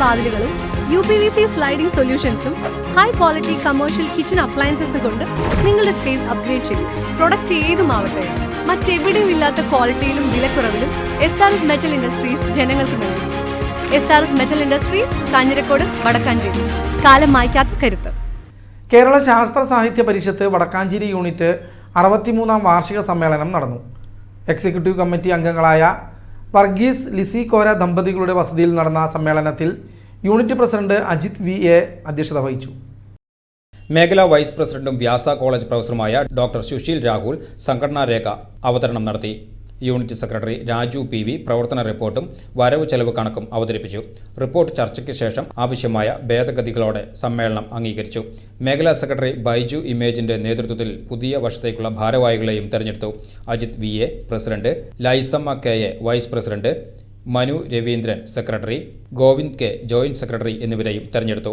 വാതിലുകളും UPVC sliding സൊല്യൂഷൻസും high quality commercial kitchen അപ്ലയൻസസും കൊണ്ട് നിങ്ങളുടെ സ്പേസ് അപ്ഗ്രേഡ് ചെയ്യും. പ്രൊഡക്റ്റ് ഏതുമാവട്ടെ, മറ്റെവിടെയും ഇല്ലാത്ത ക്വാളിറ്റിയിലും വിലക്കുറവിലും SRS മെറ്റൽ ഇൻഡസ്ട്രീസ് ജനങ്ങൾക്ക് നൽകും. SRS metal industries, Kanjirakode, Vadakkanchery. കാലം മായ്ക്കാത്ത കരുത്ത്. കേരള ശാസ്ത്ര സാഹിത്യ പരിഷത്ത് വടക്കാഞ്ചേരി യൂണിറ്റ് 63ാം വാർഷിക സമ്മേളനം നടന്നു. എക്സിക്യൂട്ടീവ് കമ്മിറ്റി അംഗങ്ങളായ വർഗീസ് ലിസി കോര ദമ്പതികളുടെ വസതിയിൽ നടന്ന സമ്മേളനത്തിൽ യൂണിറ്റ് പ്രസിഡന്റ് അജിത് VA അധ്യക്ഷത വഹിച്ചു. മേഖലാ വൈസ് പ്രസിഡന്റും വ്യാസ കോളേജ് പ്രൊഫസറുമായ ഡോക്ടർ സുശീൽ രാഹുൽ സംഘടനാ രേഖ അവതരണം നടത്തി. യൂണിറ്റ് സെക്രട്ടറി രാജു PV പ്രവർത്തന റിപ്പോർട്ടും വരവ് ചെലവ് കണക്കും അവതരിപ്പിച്ചു. റിപ്പോർട്ട് ചർച്ചയ്ക്ക് ശേഷം ആവശ്യമായ ഭേദഗതികളോടെ സമ്മേളനം അംഗീകരിച്ചു. മേഖലാ സെക്രട്ടറി ബൈജു ഇമേജിന്റെ നേതൃത്വത്തിൽ പുതിയ വർഷത്തേക്കുള്ള ഭാരവാഹികളെയും തെരഞ്ഞെടുത്തു. Ajith VA president, Lysamma KA vice president, Manu Raveendran secretary, Govind K joint secretary എന്നിവരെയും തെരഞ്ഞെടുത്തു.